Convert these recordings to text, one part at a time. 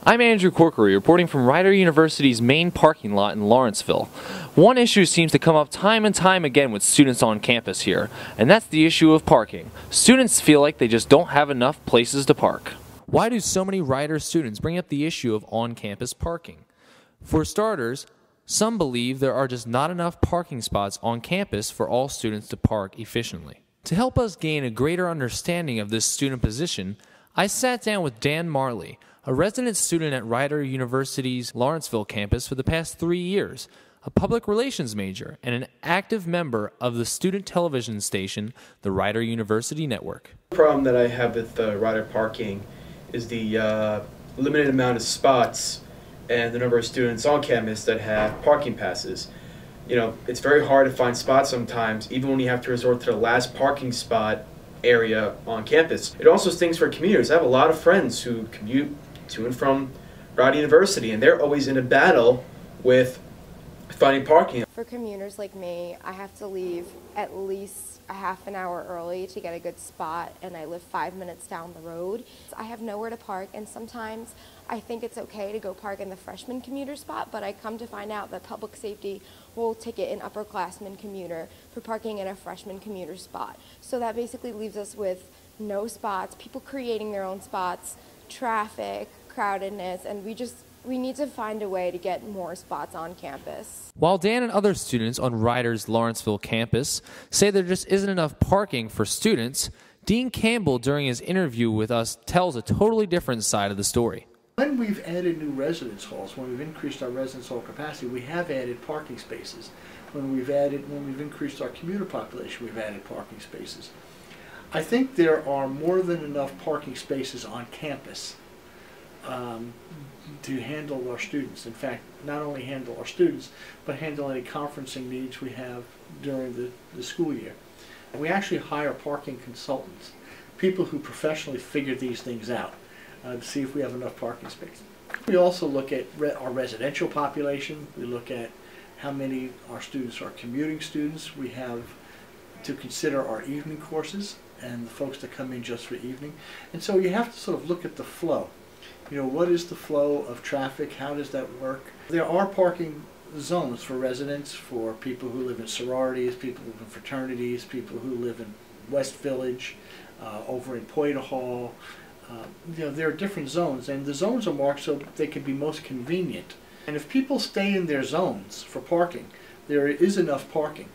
I'm Andrew Corkery, reporting from Rider University's main parking lot in Lawrenceville. One issue seems to come up time and time again with students on campus here, and that's the issue of parking. Students feel like they just don't have enough places to park. Why do so many Rider students bring up the issue of on-campus parking? For starters, some believe there are just not enough parking spots on campus for all students to park efficiently. To help us gain a greater understanding of this student position, I sat down with Dan Marley, a resident student at Rider University's Lawrenceville campus for the past 3 years, a public relations major, and an active member of the student television station, the Rider University Network. The problem that I have with Rider parking is the limited amount of spots and the number of students on campus that have parking passes. You know, it's very hard to find spots sometimes, even when you have to resort to the last parking spot area on campus. It also stings for commuters. I have a lot of friends who commute to and from Rider University, and they're always in a battle with finding parking. For commuters like me, I have to leave at least a half an hour early to get a good spot, and I live 5 minutes down the road. So I have nowhere to park, and sometimes I think it's okay to go park in the freshman commuter spot, but I come to find out that public safety will ticket an upperclassman commuter for parking in a freshman commuter spot. So that basically leaves us with no spots, people creating their own spots, traffic, crowdedness, and we need to find a way to get more spots on campus. While Dan and other students on Rider's Lawrenceville campus say there just isn't enough parking for students, Dean Campbell, during his interview with us, tells a totally different side of the story. When we've added new residence halls, when we've increased our residence hall capacity, we have added parking spaces. When we've increased our commuter population, we've added parking spaces. I think there are more than enough parking spaces on campus to handle our students. In fact, not only handle our students, but handle any conferencing needs we have during the school year. And we actually hire parking consultants, people who professionally figure these things out to see if we have enough parking space. We also look at our residential population. We look at how many our students are commuting students. We have to consider our evening courses and the folks that come in just for evening. And so you have to sort of look at the flow. You know, what is the flow of traffic? How does that work? There are parking zones for residents, for people who live in sororities, people who live in fraternities, people who live in West Village, over in Poita Hall. You know, there are different zones, and the zones are marked so they can be most convenient. And if people stay in their zones for parking, there is enough parking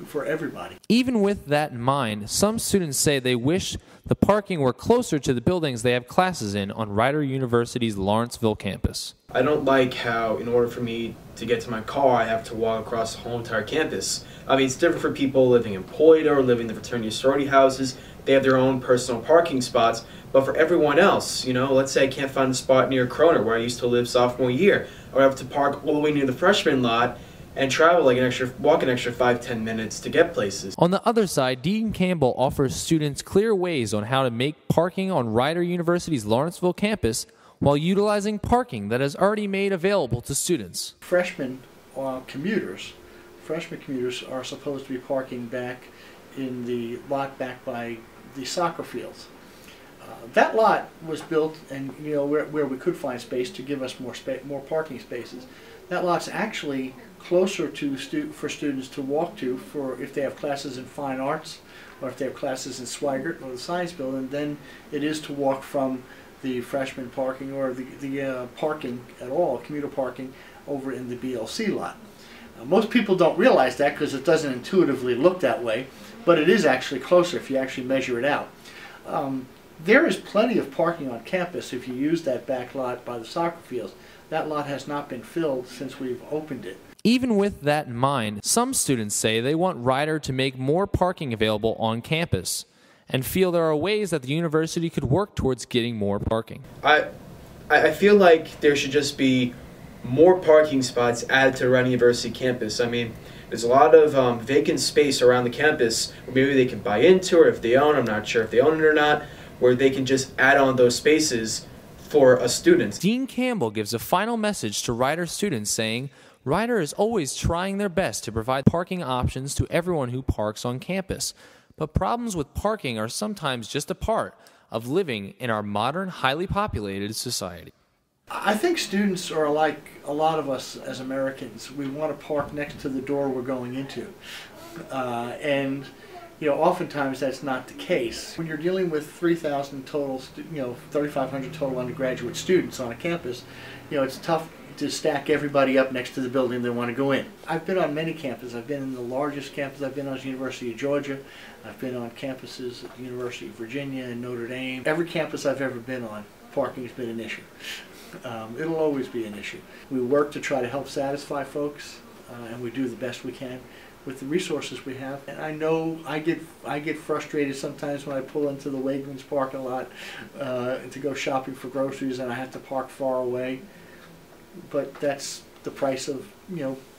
for everybody. Even with that in mind, some students say they wish the parking were closer to the buildings they have classes in on Rider University's Lawrenceville campus. I don't like how, in order for me to get to my car, I have to walk across the whole entire campus. I mean, it's different for people living in Poita or living in the fraternity sorority houses. They have their own personal parking spots, but for everyone else, you know, let's say I can't find a spot near Kroner, where I used to live sophomore year, or I have to park all the way near the freshman lot and travel like walk an extra 5-10 minutes to get places. On the other side, Dean Campbell offers students clear ways on how to make parking on Rider University's Lawrenceville campus while utilizing parking that is already made available to students. Freshman commuters are supposed to be parking back in the lot back by the soccer fields. That lot was built, and you know, where we could find space to give us more parking spaces. That lot's actually closer to for students to walk to for if they have classes in fine arts or if they have classes in Swigert or the science building, than it is to walk from the freshman parking or the parking at all, commuter parking, over in the BLC lot. Most people don't realize that because it doesn't intuitively look that way, but it is actually closer if you actually measure it out. There is plenty of parking on campus if you use that back lot by the soccer fields. That lot has not been filled since we've opened it. Even with that in mind, some students say they want Rider to make more parking available on campus and feel there are ways that the university could work towards getting more parking. I feel like there should just be more parking spots added to the Rider University campus. I mean, there's a lot of vacant space around the campus where maybe they can buy into, or if they own, I'm not sure if they own it or not, where they can just add on those spaces for us students. Dean Campbell gives a final message to Rider students saying, Rider is always trying their best to provide parking options to everyone who parks on campus, but problems with parking are sometimes just a part of living in our modern, highly populated society. I think students are like a lot of us as Americans. We want to park next to the door we're going into. And oftentimes that's not the case. When you're dealing with 3,000 total, 3,500 total undergraduate students on a campus, it's tough to stack everybody up next to the building they want to go in. I've been on many campuses. I've been in the largest campus. I've been on the University of Georgia. I've been on campuses at the University of Virginia and Notre Dame. Every campus I've ever been on, parking has been an issue. It'll always be an issue. We work to try to help satisfy folks, and we do the best we can with the resources we have. And I know I get frustrated sometimes when I pull into the Wegmans parking lot to go shopping for groceries and I have to park far away. But that's the price of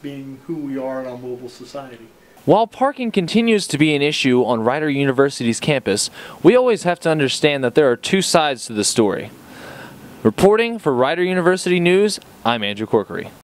being who we are in our mobile society. While parking continues to be an issue on Rider University's campus, we always have to understand that there are two sides to the story. Reporting for Rider University News, I'm Andrew Corkery.